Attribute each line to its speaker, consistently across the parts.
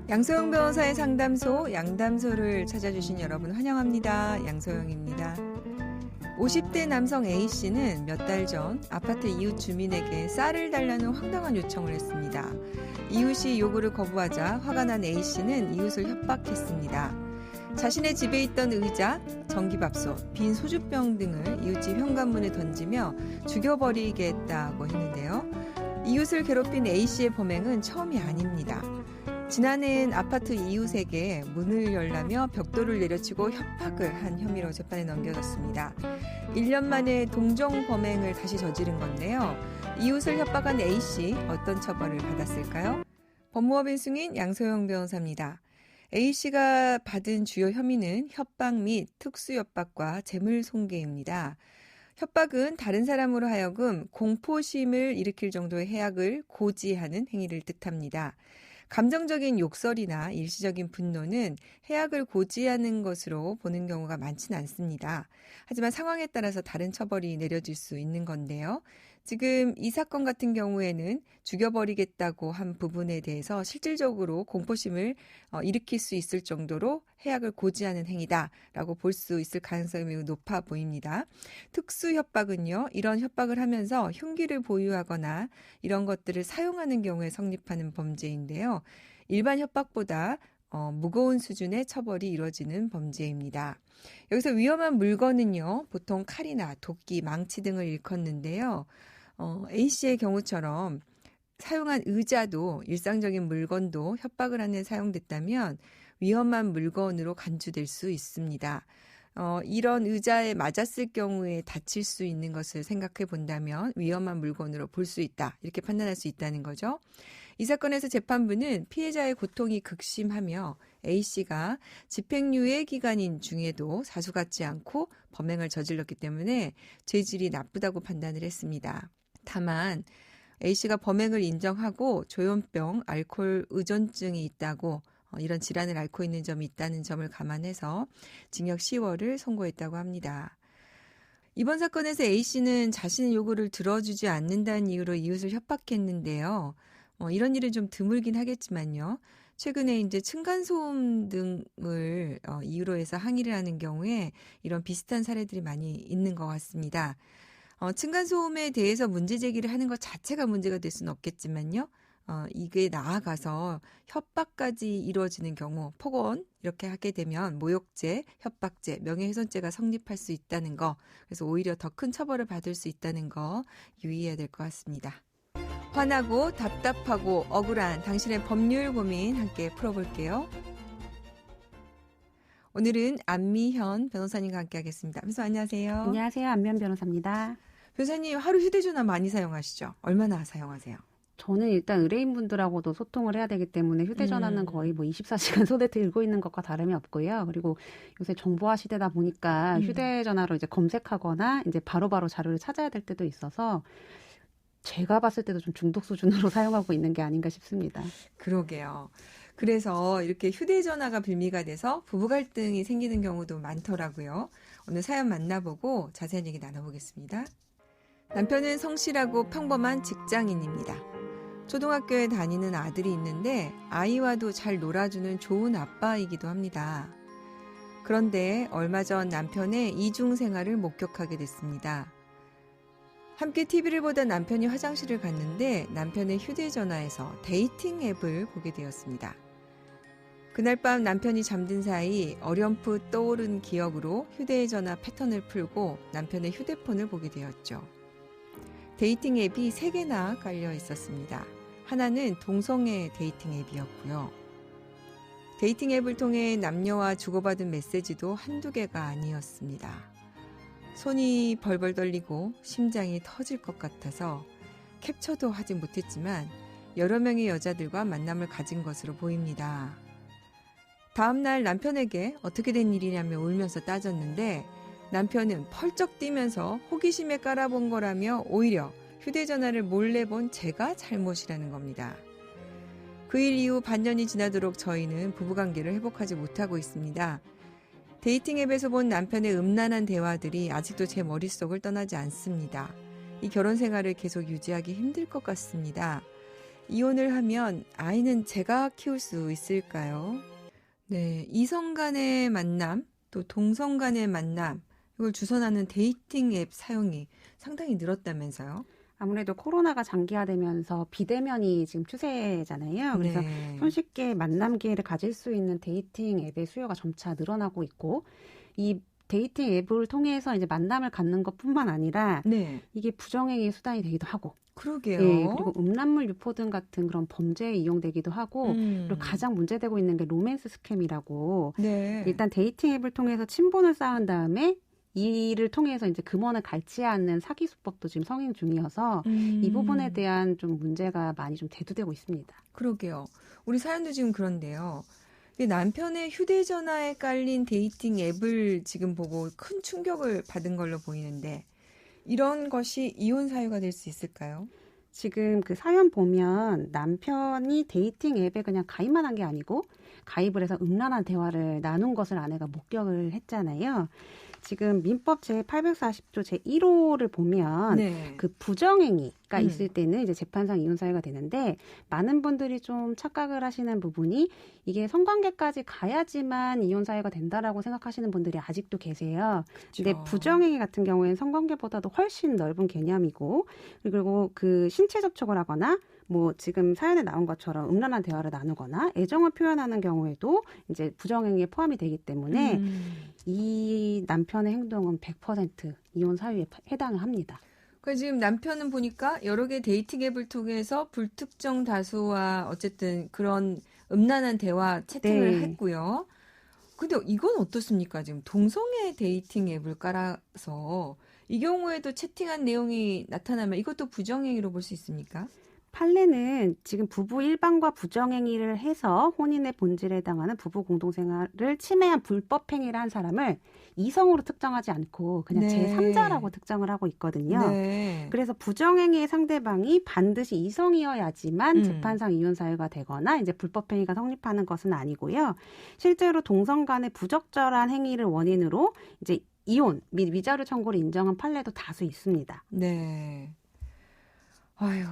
Speaker 1: 양소영 변호사의 상담소, 양담소를 찾아주신 여러분 환영합니다. 양소영입니다. 50대 남성 A씨는 몇 달 전 아파트 이웃 주민에게 쌀을 달라는 황당한 요청을 했습니다. 이웃이 요구를 거부하자 화가 난 A씨는 이웃을 협박했습니다. 자신의 집에 있던 의자, 전기밥솥, 빈 소주병 등을 이웃집 현관문에 던지며 죽여버리겠다고 했는데요. 이웃을 괴롭힌 A씨의 범행은 처음이 아닙니다. 지난해엔 아파트 이웃에게 문을 열라며 벽돌을 내려치고 협박을 한 혐의로 재판에 넘겨졌습니다. 1년 만에 동종 범행을 다시 저지른 건데요. 이웃을 협박한 A씨 어떤 처벌을 받았을까요? 법무법인 승인 양소영 변호사입니다. A씨가 받은 주요 혐의는 협박 및 특수협박과 재물손괴입니다. 협박은 다른 사람으로 하여금 공포심을 일으킬 정도의 해악을 고지하는 행위를 뜻합니다. 감정적인 욕설이나 일시적인 분노는 해악을 고지하는 것으로 보는 경우가 많지는 않습니다. 하지만 상황에 따라서 다른 처벌이 내려질 수 있는 건데요. 지금 이 사건 같은 경우에는 죽여버리겠다고 한 부분에 대해서 실질적으로 공포심을 일으킬 수 있을 정도로 해악을 고지하는 행위다라고 볼 수 있을 가능성이 매우 높아 보입니다. 특수협박은요, 이런 협박을 하면서 흉기를 보유하거나 이런 것들을 사용하는 경우에 성립하는 범죄인데요. 일반 협박보다 무거운 수준의 처벌이 이루어지는 범죄입니다. 여기서 위험한 물건은요, 보통 칼이나 도끼, 망치 등을 일컫는데요. A씨의 경우처럼 사용한 의자도 일상적인 물건도 협박을 하는 사용됐다면 위험한 물건으로 간주될 수 있습니다. 이런 의자에 맞았을 경우에 다칠 수 있는 것을 생각해 본다면 위험한 물건으로 볼 수 있다. 이렇게 판단할 수 있다는 거죠. 이 사건에서 재판부는 피해자의 고통이 극심하며 A씨가 집행유예 기간인 중에도 사수같지 않고 범행을 저질렀기 때문에 죄질이 나쁘다고 판단을 했습니다. 다만 A씨가 범행을 인정하고 조현병, 알코올 의존증이 있다고 이런 질환을 앓고 있는 점이 있다는 점을 감안해서 징역 10월을 선고했다고 합니다. 이번 사건에서 A씨는 자신의 요구를 들어주지 않는다는 이유로 이웃을 협박했는데요. 이런 일은 좀 드물긴 하겠지만요. 최근에 이제 층간소음 등을 이유로 해서 항의를 하는 경우에 이런 비슷한 사례들이 많이 있는 것 같습니다. 층간소음에 대해서 문제 제기를 하는 것 자체가 문제가 될 수는 없겠지만요. 이게 나아가서 협박까지 이루어지는 경우, 폭언 이렇게 하게 되면 모욕죄, 협박죄, 명예훼손죄가 성립할 수 있다는 거, 그래서 오히려 더 큰 처벌을 받을 수 있다는 거 유의해야 될 것 같습니다. 화나고 답답하고 억울한 당신의 법률 고민 함께 풀어볼게요. 오늘은 안미현 변호사님과 함께 하겠습니다. 변호사 안녕하세요.
Speaker 2: 안녕하세요. 안미현 변호사입니다.
Speaker 1: 변호사님 하루 휴대전화 많이 사용하시죠? 얼마나 사용하세요?
Speaker 2: 저는 일단 의뢰인분들하고도 소통을 해야 되기 때문에 휴대전화는 거의 24시간 손에 들고 있는 것과 다름이 없고요. 그리고 요새 정보화 시대다 보니까 휴대전화로 이제 검색하거나 이제 바로바로 자료를 찾아야 될 때도 있어서 제가 봤을 때도 좀 중독 수준으로 사용하고 있는 게 아닌가 싶습니다.
Speaker 1: 그러게요. 그래서 이렇게 휴대전화가 빌미가 돼서 부부 갈등이 생기는 경우도 많더라고요. 오늘 사연 만나보고 자세한 얘기 나눠보겠습니다. 남편은 성실하고 평범한 직장인입니다. 초등학교에 다니는 아들이 있는데 아이와도 잘 놀아주는 좋은 아빠이기도 합니다. 그런데 얼마 전 남편의 이중 생활을 목격하게 됐습니다. 함께 TV를 보다 남편이 화장실을 갔는데 남편의 휴대전화에서 데이팅 앱을 보게 되었습니다. 그날 밤 남편이 잠든 사이 어렴풋 떠오른 기억으로 휴대전화 패턴을 풀고 남편의 휴대폰을 보게 되었죠. 데이팅 앱이 3개나 깔려 있었습니다. 하나는 동성애 데이팅 앱이었고요. 데이팅 앱을 통해 남녀와 주고받은 메시지도 한두 개가 아니었습니다. 손이 벌벌 떨리고 심장이 터질 것 같아서 캡처도 하지 못했지만 여러 명의 여자들과 만남을 가진 것으로 보입니다. 다음날 남편에게 어떻게 된 일이냐며 울면서 따졌는데 남편은 펄쩍 뛰면서 호기심에 깔아본 거라며 오히려 휴대전화를 몰래 본 제가 잘못이라는 겁니다. 그 일 이후 반년이 지나도록 저희는 부부관계를 회복하지 못하고 있습니다. 데이팅 앱에서 본 남편의 음란한 대화들이 아직도 제 머릿속을 떠나지 않습니다. 이 결혼 생활을 계속 유지하기 힘들 것 같습니다. 이혼을 하면 아이는 제가 키울 수 있을까요? 네, 이성 간의 만남, 또 동성 간의 만남, 이걸 주선하는 데이팅 앱 사용이 상당히 늘었다면서요?
Speaker 2: 아무래도 코로나가 장기화되면서 비대면이 지금 추세잖아요. 그래서
Speaker 1: 네.
Speaker 2: 손쉽게 만남 기회를 가질 수 있는 데이팅 앱의 수요가 점차 늘어나고 있고, 이 데이팅 앱을 통해서 이제 만남을 갖는 것뿐만 아니라
Speaker 1: 네.
Speaker 2: 이게 부정행위의 수단이 되기도 하고,
Speaker 1: 그러게요.
Speaker 2: 예, 그리고 음란물 유포 등 같은 그런 범죄에 이용되기도 하고,
Speaker 1: 음.
Speaker 2: 그리고 가장 문제되고 있는 게 로맨스 스캠이라고.
Speaker 1: 네.
Speaker 2: 일단 데이팅 앱을 통해서 친분을 쌓은 다음에 이를 통해서 이제 금원을 갈취 않는 사기 수법도 지금 성행 중이어서 이 부분에 대한 좀 문제가 많이 좀 대두되고 있습니다.
Speaker 1: 그러게요. 우리 사연도 지금 그런데요. 남편의 휴대전화에 깔린 데이팅 앱을 지금 보고 큰 충격을 받은 걸로 보이는데 이런 것이 이혼 사유가 될 수 있을까요?
Speaker 2: 지금 그 사연 보면 남편이 데이팅 앱에 그냥 가입만 한 게 아니고 가입을 해서 음란한 대화를 나눈 것을 아내가 목격을 했잖아요. 지금 민법 제840조 제1호를 보면
Speaker 1: 네.
Speaker 2: 그 부정행위가 있을 때는 이제 재판상 이혼 사유가 되는데 많은 분들이 좀 착각을 하시는 부분이 이게 성관계까지 가야지만 이혼 사유가 된다라고 생각하시는 분들이 아직도 계세요. 근데 부정행위 같은 경우에는 성관계보다도 훨씬 넓은 개념이고 그리고 그 신체 접촉을 하거나 뭐 지금 사연에 나온 것처럼 음란한 대화를 나누거나 애정을 표현하는 경우에도 이제 부정행위에 포함이 되기 때문에 이 남편의 행동은 100% 이혼 사유에 해당을 합니다.
Speaker 1: 그러니까 지금 남편은 보니까 여러 개 데이팅 앱을 통해서 불특정 다수와 어쨌든 그런 음란한 대화 채팅을 했고요. 근데 이건 어떻습니까? 지금 동성애 데이팅 앱을 깔아서 이 경우에도 채팅한 내용이 나타나면 이것도 부정행위로 볼 수 있습니까?
Speaker 2: 판례는 지금 부부 일방과 부정행위를 해서 혼인의 본질에 해당하는 부부 공동생활을 침해한 불법행위를 한 사람을 이성으로 특정하지 않고 그냥 제3자라고 특정을 하고 있거든요. 그래서 부정행위의 상대방이 반드시 이성이어야지만 재판상 이혼 사유가 되거나 이제 불법행위가 성립하는 것은 아니고요. 실제로 동성 간의 부적절한 행위를 원인으로 이제 이혼 및 위자료 청구를 인정한 판례도 다수 있습니다.
Speaker 1: 네. 아유.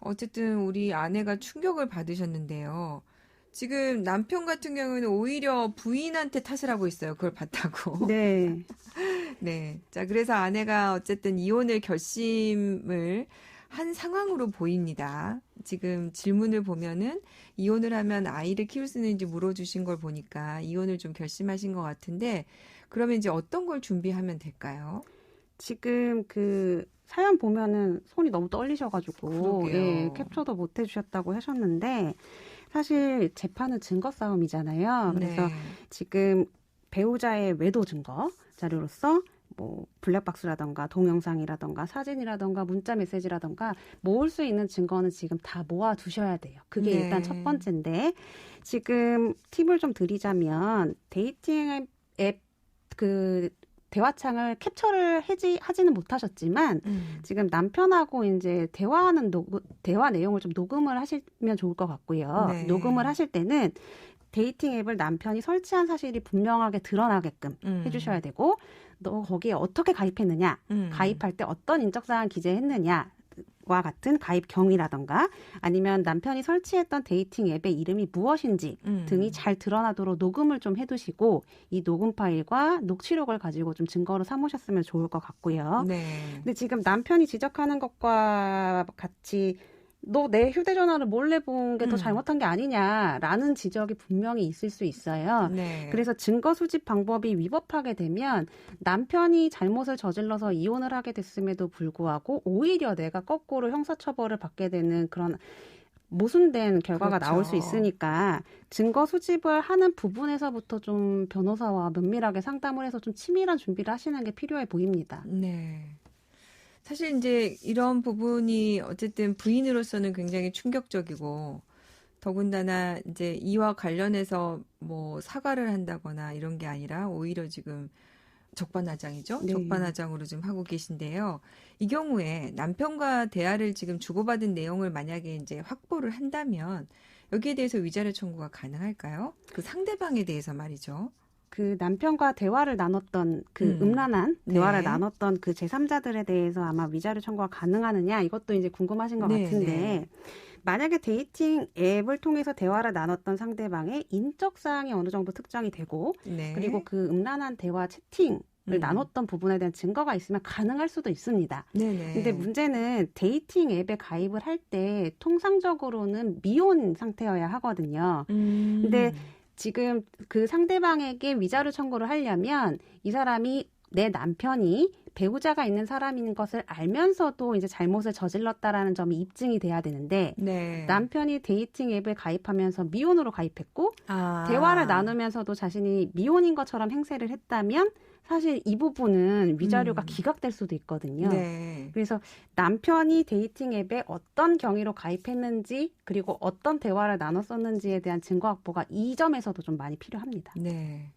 Speaker 1: 어쨌든 우리 아내가 충격을 받으셨는데요. 지금 남편 같은 경우는 오히려 부인한테 탓을 하고 있어요. 그걸 봤다고.
Speaker 2: 네.
Speaker 1: 네. 자, 그래서 아내가 어쨌든 이혼을 결심을 한 상황으로 보입니다. 지금 질문을 보면은 이혼을 하면 아이를 키울 수 있는지 물어주신 걸 보니까 이혼을 좀 결심하신 것 같은데 그러면 이제 어떤 걸 준비하면 될까요?
Speaker 2: 지금 그 사연 보면은 손이 너무 떨리셔가지고 예, 캡처도 못 해주셨다고 하셨는데 사실 재판은 증거 싸움이잖아요. 그래서 지금 배우자의 외도 증거 자료로서 뭐 블랙박스라던가 동영상이라던가 사진이라던가 문자 메시지라던가 모을 수 있는 증거는 지금 다 모아 두셔야 돼요. 그게 일단 첫 번째인데 지금 팁을 좀 드리자면 데이팅 앱 그 대화창을 capture를 하지는 못하셨지만 지금 남편하고 이제 대화 내용을 좀 녹음을 하시면 좋을 것 같고요. 녹음을 하실 때는 데이팅 앱을 남편이 설치한 사실이 분명하게 드러나게끔 해주셔야 되고 너 거기에 어떻게 가입했느냐, 가입할 때 어떤 인적사항 기재했느냐 와 같은 가입 경위라던가 아니면 남편이 설치했던 데이팅 앱의 이름이 무엇인지 등이 잘 드러나도록 녹음을 좀 해두시고 이 녹음 파일과 녹취록을 가지고 좀 증거로 삼으셨으면 좋을 것 같고요. 근데 지금 남편이 지적하는 것과 같이 너 내 휴대전화를 몰래 본 게 더 잘못한 게 아니냐라는 지적이 분명히 있을 수 있어요. 그래서 증거 수집 방법이 위법하게 되면 남편이 잘못을 저질러서 이혼을 하게 됐음에도 불구하고 오히려 내가 거꾸로 형사처벌을 받게 되는 그런 모순된 결과가 나올 수 있으니까 증거 수집을 하는 부분에서부터 좀 변호사와 면밀하게 상담을 해서 좀 치밀한 준비를 하시는 게 필요해 보입니다.
Speaker 1: 네. 사실 이제 이런 부분이 어쨌든 부인으로서는 굉장히 충격적이고 더군다나 이제 이와 관련해서 뭐 사과를 한다거나 이런 게 아니라 오히려 지금 적반하장이죠. 적반하장으로 좀 하고 계신데요. 이 경우에 남편과 대화를 지금 주고받은 내용을 만약에 이제 확보를 한다면 여기에 대해서 위자료 청구가 가능할까요? 그 상대방에 대해서 말이죠.
Speaker 2: 그 남편과 대화를 나눴던 그 음란한 대화를 나눴던 그 제3자들에 대해서 아마 위자료 청구가 가능하느냐 이것도 이제 궁금하신 것 같은데 만약에 데이팅 앱을 통해서 대화를 나눴던 상대방의 인적 사항이 어느 정도 특정이 되고
Speaker 1: 네.
Speaker 2: 그리고 그 음란한 대화 채팅을 나눴던 부분에 대한 증거가 있으면 가능할 수도 있습니다.
Speaker 1: 네네.
Speaker 2: 근데 문제는 데이팅 앱에 가입을 할 때 통상적으로는 미혼 상태여야 하거든요. 근데 지금 그 상대방에게 위자료 청구를 하려면 이 사람이 내 남편이 배우자가 있는 사람인 것을 알면서도 이제 잘못을 저질렀다라는 점이 입증이 돼야 되는데
Speaker 1: 네.
Speaker 2: 남편이 데이팅 앱에 가입하면서 미혼으로 가입했고
Speaker 1: 아.
Speaker 2: 대화를 나누면서도 자신이 미혼인 것처럼 행세를 했다면 사실 이 부분은 위자료가 기각될 수도 있거든요.
Speaker 1: 네.
Speaker 2: 그래서 남편이 데이팅 앱에 어떤 경위로 가입했는지 그리고 어떤 대화를 나눴었는지에 대한 증거 확보가 이 점에서도 좀 많이 필요합니다.
Speaker 1: 네.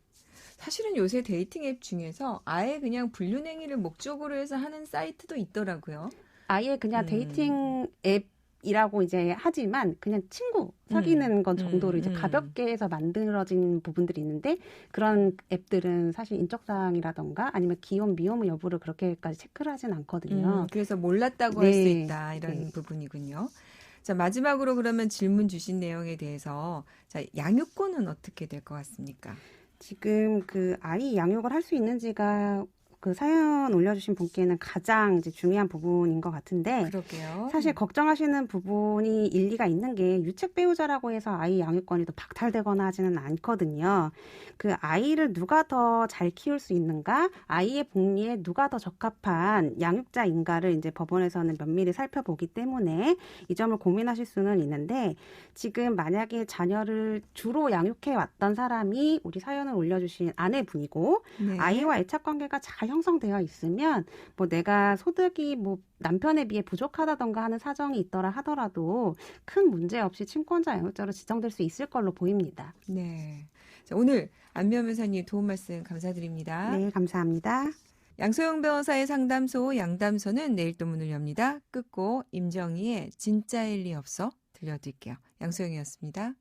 Speaker 1: 사실은 요새 데이팅 앱 중에서 아예 그냥 불륜행위를 목적으로 해서 하는 사이트도 있더라고요.
Speaker 2: 아예 그냥 데이팅 앱이라고 이제 하지만 그냥 친구 사귀는 건 정도로 이제 가볍게 해서 만들어진 부분들이 있는데 그런 앱들은 사실 인적사항이라던가 아니면 기혼 미혼 여부를 그렇게까지 체크를 하진 않거든요.
Speaker 1: 그래서 몰랐다고 할 수
Speaker 2: 네.
Speaker 1: 있다 이런 부분이군요. 자, 마지막으로 그러면 질문 주신 내용에 대해서 자, 양육권은 어떻게 될 것 같습니까?
Speaker 2: 지금 그 아이 양육을 할 수 있는지가 그 사연 올려주신 분께는 가장 이제 중요한 부분인 것 같은데
Speaker 1: 그러게요.
Speaker 2: 사실 걱정하시는 부분이 일리가 있는 게 유책 배우자라고 해서 아이 양육권이 또 박탈되거나 하지는 않거든요. 그 아이를 누가 더 잘 키울 수 있는가, 아이의 복리에 누가 더 적합한 양육자인가를 이제 법원에서는 면밀히 살펴보기 때문에 이 점을 고민하실 수는 있는데 지금 만약에 자녀를 주로 양육해 왔던 사람이 우리 사연을 올려주신 아내분이고
Speaker 1: 네.
Speaker 2: 아이와 애착 관계가 잘 형성되어 있으면 뭐 내가 소득이 뭐 남편에 비해 부족하다던가 하는 사정이 있더라 하더라도 큰 문제 없이 친권자 양육자로 지정될 수 있을 걸로 보입니다.
Speaker 1: 네. 자, 오늘 안미연 변호사님 도움 말씀 감사드립니다.
Speaker 2: 네, 감사합니다.
Speaker 1: 양소영 변호사의 상담소 양담소는 내일 또 문을 엽니다. 끝곡 임정희의 진짜일 리 없어 들려드릴게요. 양소영이었습니다.